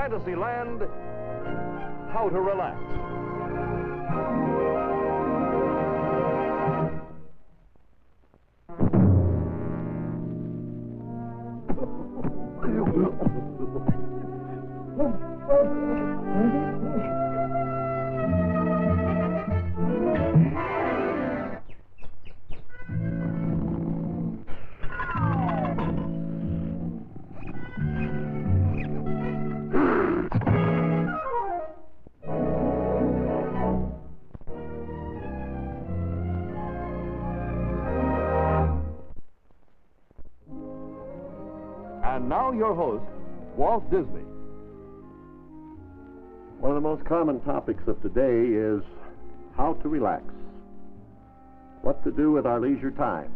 Fantasyland, How to Relax. And now your host, Walt Disney. One of the most common topics of today is how to relax. What to do with our leisure time.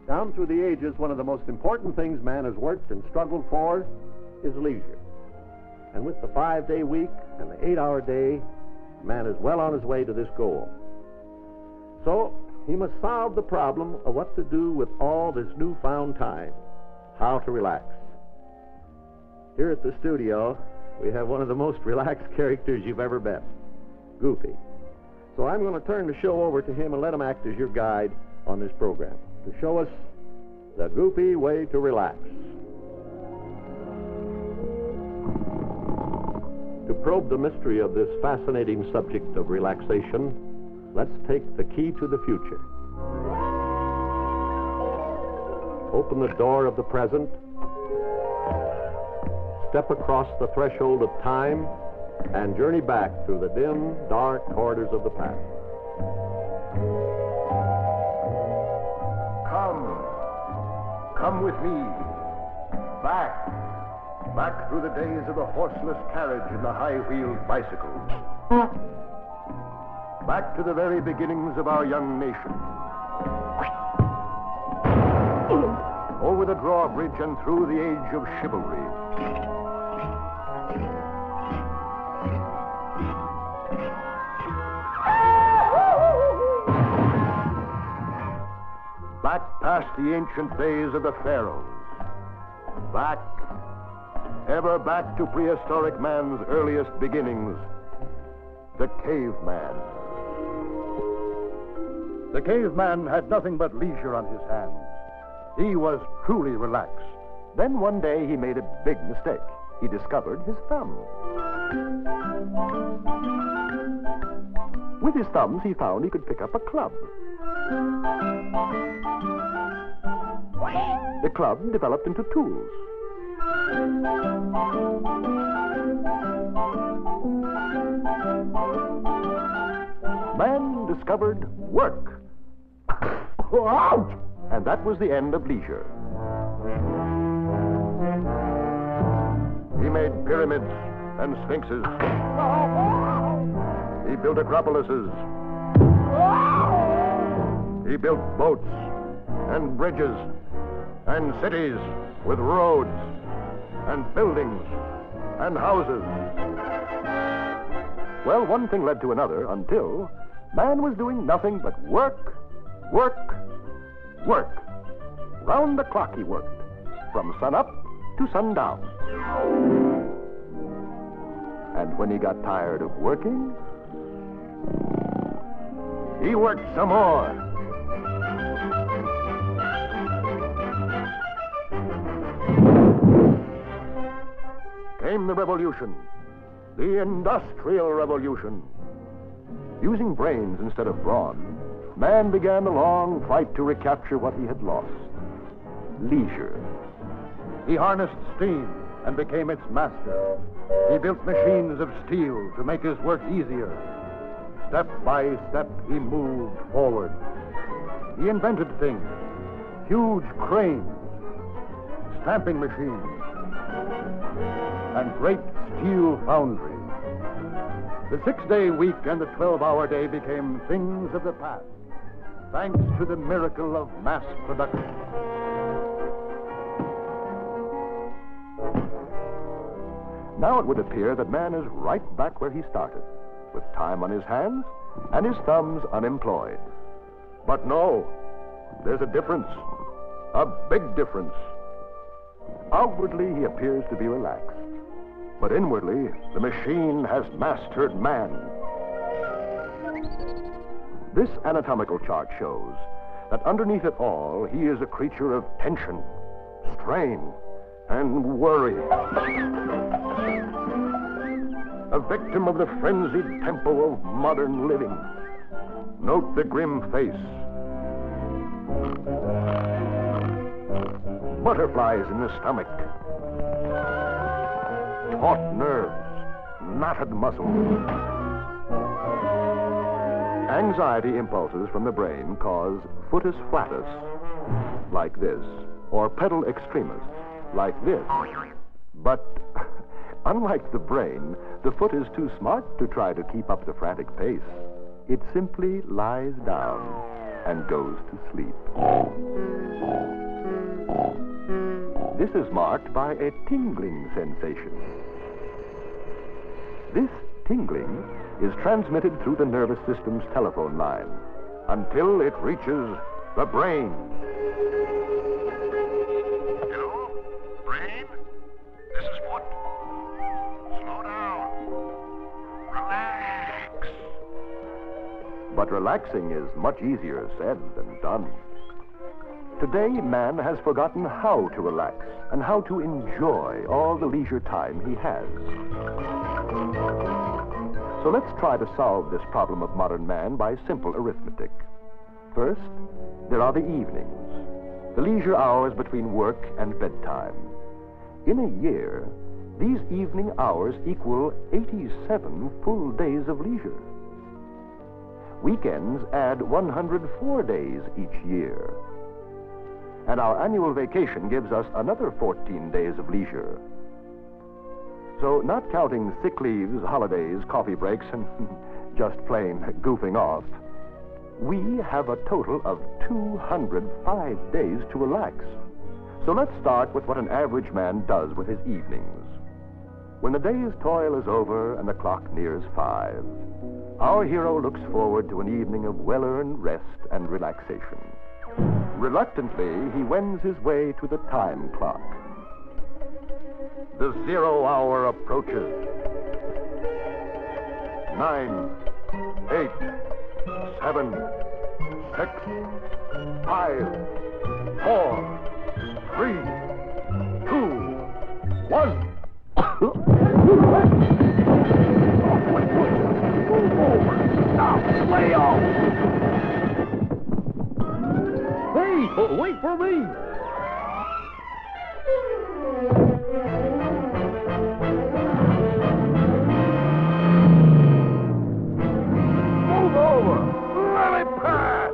Down through the ages, one of the most important things man has worked and struggled for is leisure. And with the 5-day week and the 8-hour day, man is well on his way to this goal. So he must solve the problem of what to do with all this newfound time. How to relax. Here at the studio, we have one of the most relaxed characters you've ever met, Goofy. So I'm going to turn the show over to him and let him act as your guide on this program to show us the Goofy way to relax. To probe the mystery of this fascinating subject of relaxation, let's take the key to the future. Open the door of the present, step across the threshold of time, and journey back through the dim, dark corridors of the past. Come with me. Back through the days of the horseless carriage and the high-wheeled bicycle. Back to the very beginnings of our young nation. Over the drawbridge and through the age of chivalry. Back past the ancient days of the pharaohs. Ever back to prehistoric man's earliest beginnings, the caveman. The caveman had nothing but leisure on his hands. He was truly relaxed. Then one day he made a big mistake. He discovered his thumb. With his thumbs, he found he could pick up a club. The club developed into tools. Man discovered work. Ouch! And that was the end of leisure. He made pyramids and sphinxes. He built acropolises. He built boats and bridges and cities with roads and buildings and houses. Well, one thing led to another until man was doing nothing but work. Round the clock he worked, from sun up to sundown. And when he got tired of working, he worked some more. Came the revolution, the Industrial Revolution. Using brains instead of brawn, man began the long fight to recapture what he had lost. Leisure. He harnessed steam and became its master. He built machines of steel to make his work easier. Step by step, he moved forward. He invented things, huge cranes, stamping machines, and great steel foundries. The 6-day week and the 12-hour day became things of the past, thanks to the miracle of mass production. Now it would appear that man is right back where he started, with time on his hands and his thumbs unemployed. But no, there's a difference, a big difference. Outwardly, he appears to be relaxed. But inwardly, the machine has mastered man. This anatomical chart shows that underneath it all, he is a creature of tension, strain, and worry. A victim of the frenzied tempo of modern living. Note the grim face. Butterflies in the stomach. Taut nerves, knotted muscles. Anxiety impulses from the brain cause footus flatus, like this, or pedal extremis, like this. But unlike the brain, the foot is too smart to try to keep up the frantic pace. It simply lies down and goes to sleep. This is marked by a tingling sensation. This tingling is transmitted through the nervous system's telephone line until it reaches the brain. Hello? Brain? This is Walt. Slow down. Relax. But relaxing is much easier said than done. Today, man has forgotten how to relax and how to enjoy all the leisure time he has. So let's try to solve this problem of modern man by simple arithmetic. First, there are the evenings, the leisure hours between work and bedtime. In a year, these evening hours equal 87 full days of leisure. Weekends add 104 days each year. And our annual vacation gives us another 14 days of leisure. So, not counting sick leaves, holidays, coffee breaks, and just plain goofing off, we have a total of 205 days to relax. So let's start with what an average man does with his evenings. When the day's toil is over and the clock nears 5, our hero looks forward to an evening of well-earned rest and relaxation. Reluctantly, he wends his way to the time clock. The 0 hour approaches. 9, 8, 7, 6, 5, 4, 3, 2, 1. Move over! Stop! Lay off! Hey, wait for me! Move over! Let it pass!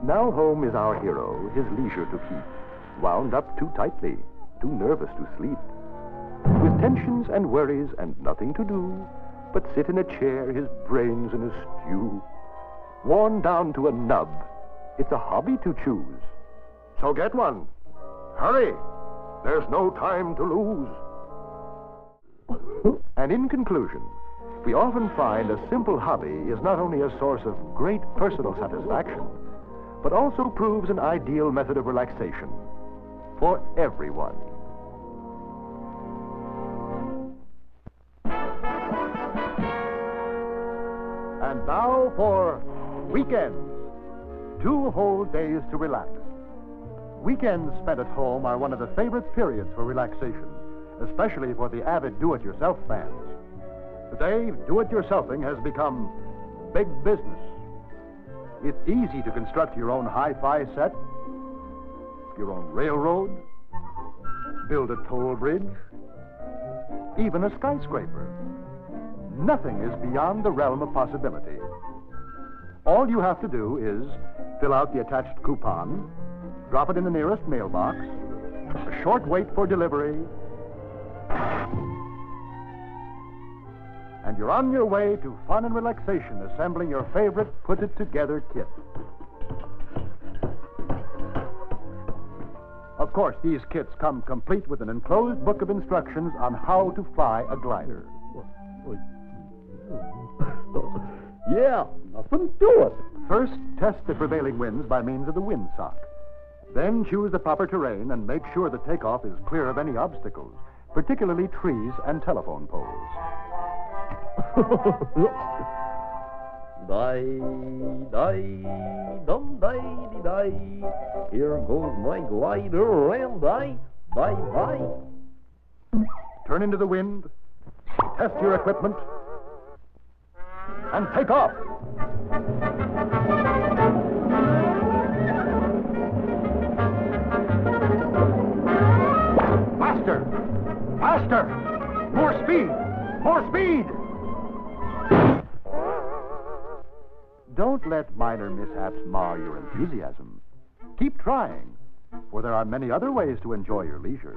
Now home is our hero, his leisure to keep, wound up too tightly, too nervous to sleep. With tensions and worries and nothing to do, but sit in a chair, his brains in a stew. Worn down to a nub, it's a hobby to choose. So get one. Hurry, there's no time to lose. And in conclusion, we often find a simple hobby is not only a source of great personal satisfaction, but also proves an ideal method of relaxation for everyone. And now for weekends. 2 whole days to relax. Weekends spent at home are one of the favorite periods for relaxation, especially for the avid do-it-yourself fans. Today, do-it-yourselfing has become big business. It's easy to construct your own hi-fi set, your own railroad, build a toll bridge, even a skyscraper. Nothing is beyond the realm of possibility. All you have to do is fill out the attached coupon, drop it in the nearest mailbox, a short wait for delivery, and you're on your way to fun and relaxation assembling your favorite put-it-together kit. Of course, these kits come complete with an enclosed book of instructions on how to fly a glider. Yeah, nothing to it. First, test the prevailing winds by means of the windsock. Then choose the proper terrain and make sure the takeoff is clear of any obstacles, particularly trees and telephone poles. Die. Here goes my glider, and bye. Turn into the wind, test your equipment, and take off. Faster! More speed! Don't let minor mishaps mar your enthusiasm. Keep trying, for there are many other ways to enjoy your leisure.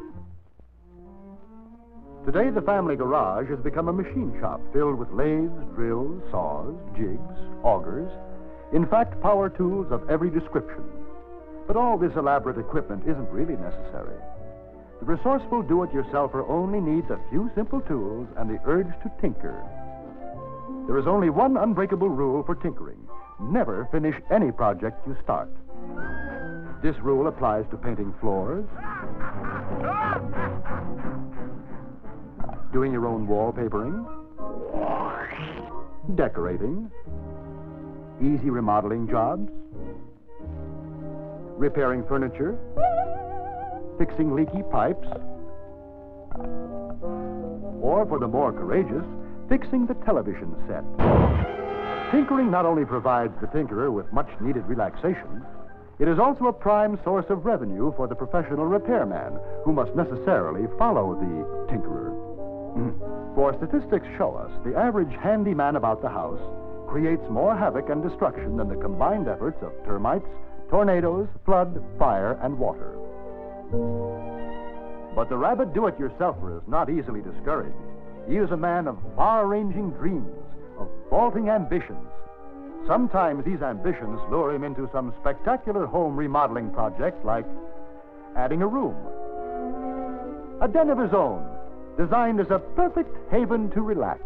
Today, the family garage has become a machine shop filled with lathes, drills, saws, jigs, augers, in fact, power tools of every description. But all this elaborate equipment isn't really necessary. The resourceful do-it-yourselfer only needs a few simple tools and the urge to tinker. There is only one unbreakable rule for tinkering. Never finish any project you start. This rule applies to painting floors, doing your own wallpapering, decorating, easy remodeling jobs, repairing furniture, fixing leaky pipes, or for the more courageous, fixing the television set. Tinkering not only provides the tinkerer with much-needed relaxation, it is also a prime source of revenue for the professional repairman, who must necessarily follow the tinkerer. For statistics show us the average handyman about the house creates more havoc and destruction than the combined efforts of termites, tornadoes, flood, fire, and water. But the rabid do-it-yourselfer is not easily discouraged. He is a man of far-ranging dreams, of vaulting ambitions. Sometimes these ambitions lure him into some spectacular home remodeling project like adding a room, a den of his own, designed as a perfect haven to relax.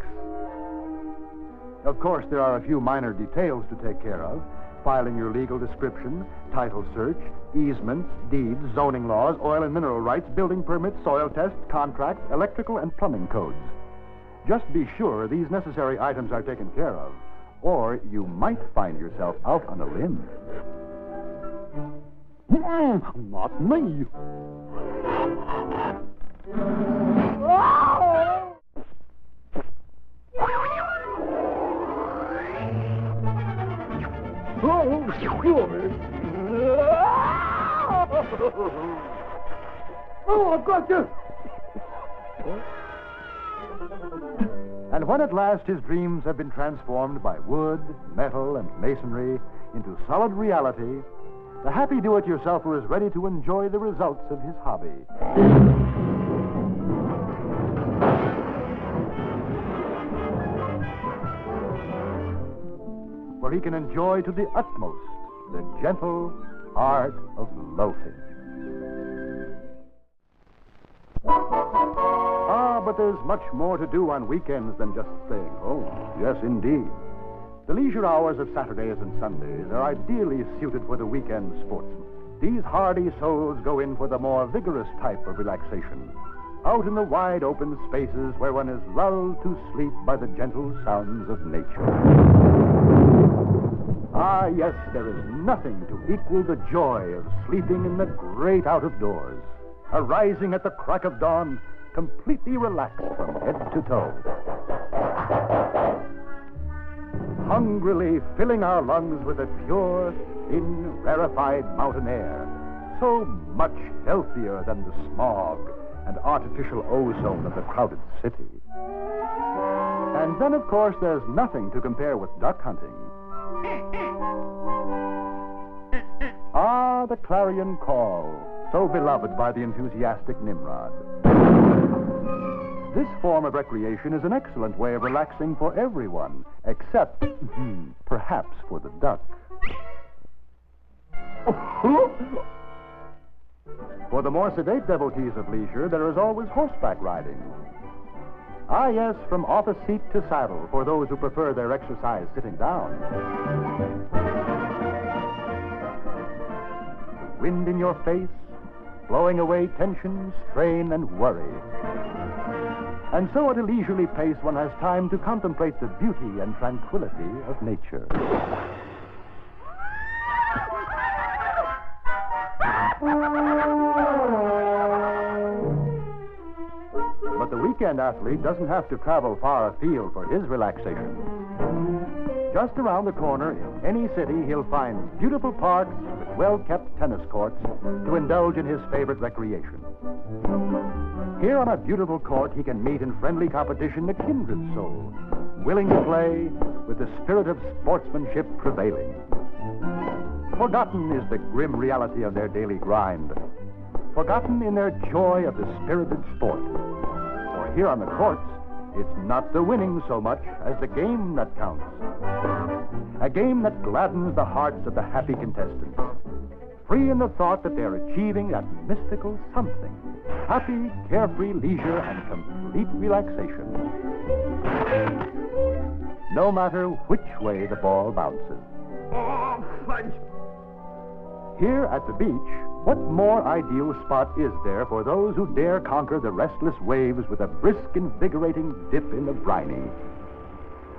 Of course, there are a few minor details to take care of: filing your legal description, title search, easements, deeds, zoning laws, oil and mineral rights, building permits, soil tests, contracts, electrical and plumbing codes. Just be sure these necessary items are taken care of, or you might find yourself out on a limb. Not me. Oh, I've got you! And when at last his dreams have been transformed by wood, metal, and masonry into solid reality, the happy do-it-yourselfer is ready to enjoy the results of his hobby. Where he can enjoy to the utmost the gentle art of loafing. But there's much more to do on weekends than just staying home. Yes, indeed. The leisure hours of Saturdays and Sundays are ideally suited for the weekend sportsman. These hardy souls go in for the more vigorous type of relaxation, out in the wide open spaces where one is lulled to sleep by the gentle sounds of nature. Ah, yes, there is nothing to equal the joy of sleeping in the great out-of-doors, arising at the crack of dawn, completely relaxed from head to toe, hungrily filling our lungs with the pure, thin, rarefied mountain air, so much healthier than the smog and artificial ozone of the crowded city. And then, of course, there's nothing to compare with duck hunting. Ah, the clarion call, so beloved by the enthusiastic Nimrod. This form of recreation is an excellent way of relaxing for everyone, except, perhaps, for the duck. For the more sedate devotees of leisure, there is always horseback riding. Ah, yes, from office seat to saddle for those who prefer their exercise sitting down. Wind in your face, blowing away tension, strain, and worry. And so at a leisurely pace, one has time to contemplate the beauty and tranquility of nature. But the weekend athlete doesn't have to travel far afield for his relaxation. Just around the corner, in any city, he'll find beautiful parks with well-kept tennis courts to indulge in his favorite recreation. Here on a beautiful court, he can meet in friendly competition a kindred soul, willing to play with the spirit of sportsmanship prevailing. Forgotten is the grim reality of their daily grind. Forgotten in their joy of the spirited sport. For here on the courts, it's not the winning so much as the game that counts. A game that gladdens the hearts of the happy contestants. Free in the thought that they're achieving that mystical something. Happy, carefree leisure and complete relaxation. No matter which way the ball bounces. Oh, fudge! Here at the beach, what more ideal spot is there for those who dare conquer the restless waves with a brisk, invigorating dip in the briny?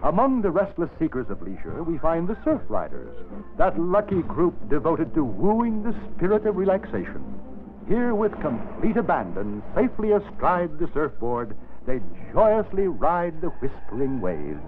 Among the restless seekers of leisure, we find the surf riders, that lucky group devoted to wooing the spirit of relaxation. Here, with complete abandon, safely astride the surfboard, they joyously ride the whispering waves.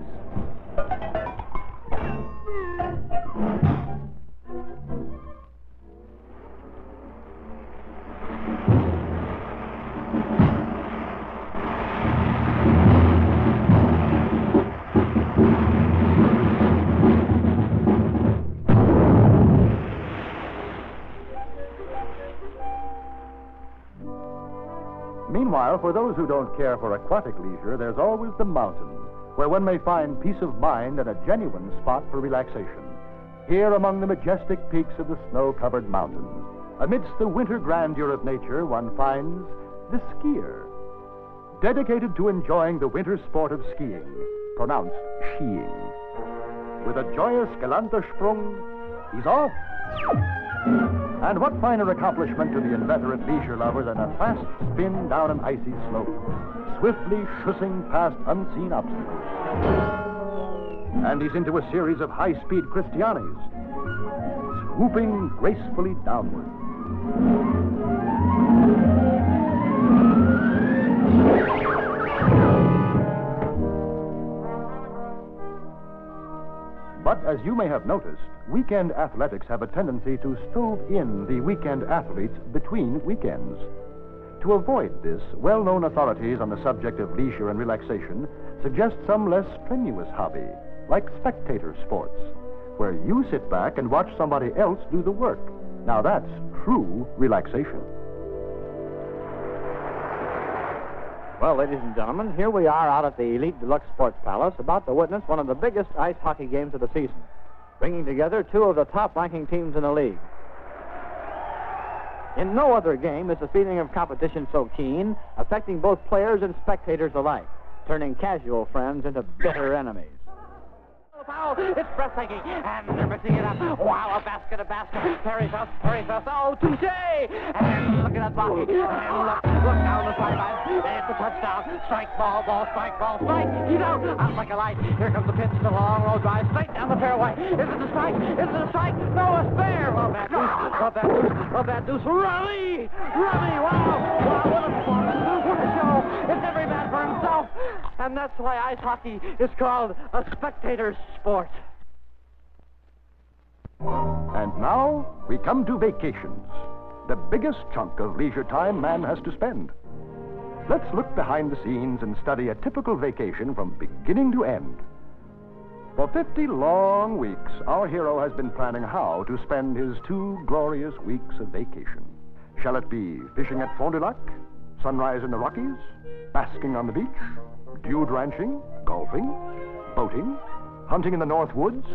Meanwhile, for those who don't care for aquatic leisure, there's always the mountain, where one may find peace of mind and a genuine spot for relaxation. Here among the majestic peaks of the snow-covered mountains, amidst the winter grandeur of nature, one finds the skier, dedicated to enjoying the winter sport of skiing, pronounced skiing. With a joyous Galantersprung, he's off. And what finer accomplishment to the inveterate leisure lover than a fast spin down an icy slope, swiftly shussing past unseen obstacles. And he's into a series of high-speed Christianis, swooping gracefully downward. But as you may have noticed, weekend athletics have a tendency to stove in the weekend athletes between weekends. To avoid this, well-known authorities on the subject of leisure and relaxation suggest some less strenuous hobby, like spectator sports, where you sit back and watch somebody else do the work. Now that's true relaxation. Well, ladies and gentlemen, here we are out at the Elite Deluxe Sports Palace, about to witness one of the biggest ice hockey games of the season, bringing together two of the top-ranking teams in the league. In no other game is the feeling of competition so keen, affecting both players and spectators alike, turning casual friends into bitter enemies. Foul. It's breathtaking, and they're mixing it up. Wow, a basket, Perry Faust, oh, touche! And look at that body, and look down the sideline, and it's a touchdown. Strike, ball, strike. He's out like a light. Here comes the pitch, the long road drive, straight down the fairway. Is it a strike? No, it's fair! Love that deuce, Rummy, wow, what a performance, what a show. It's every man for himself, and that's why ice hockey is called a spectator sport. And now we come to vacations, the biggest chunk of leisure time man has to spend. Let's look behind the scenes and study a typical vacation from beginning to end. For 50 long weeks, our hero has been planning how to spend his 2 glorious weeks of vacation. Shall it be fishing at Fond du Lac, sunrise in the Rockies, basking on the beach, dude ranching, golfing, boating, hunting in the North Woods?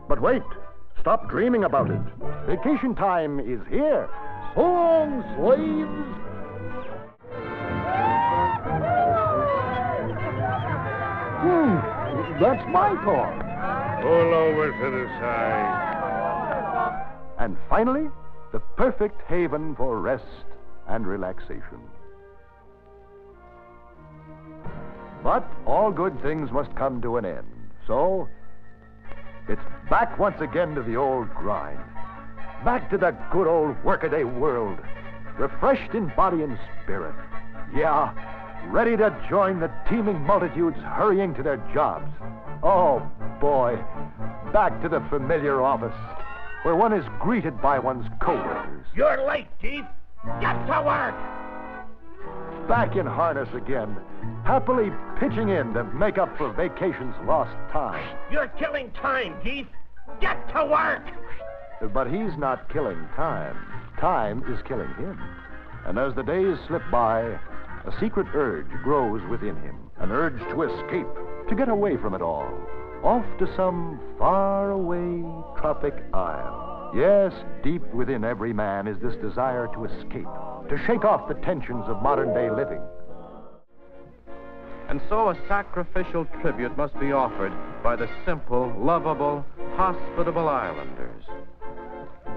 But wait, stop dreaming about it. Vacation time is here. So long, slaves. That's my car. Pull over to the side. And finally, the perfect haven for rest and relaxation. But all good things must come to an end. So, it's back once again to the old grind. Back to that good old workaday world. Refreshed in body and spirit. Yeah, ready to join the teeming multitudes hurrying to their jobs. Oh, boy. Back to the familiar office, where one is greeted by one's co-workers. You're late, Chief. Get to work. Back in harness again, happily pitching in to make up for vacation's lost time. You're killing time, Chief. Get to work. But he's not killing time. Time is killing him. And as the days slip by, a secret urge grows within him. An urge to escape, to get away from it all. Off to some faraway tropic isle. Yes, deep within every man is this desire to escape, to shake off the tensions of modern-day living. And so a sacrificial tribute must be offered by the simple, lovable, hospitable islanders.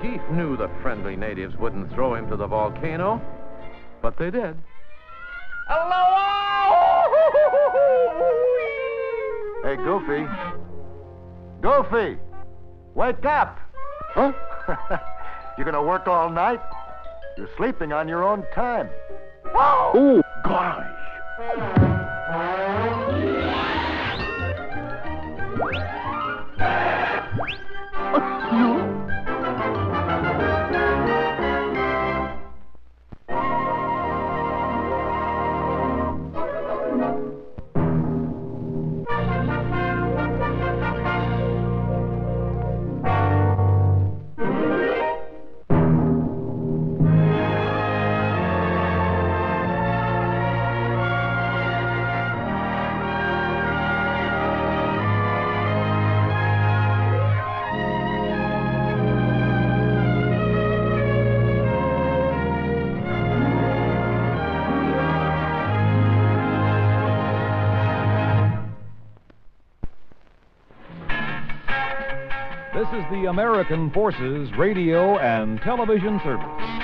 Geef knew the friendly natives wouldn't throw him to the volcano, but they did. Hey, Goofy. Goofy! Wake up! Huh? You gonna work all night? You're sleeping on your own time. Oh, gosh. This is the American Forces Radio and Television Service.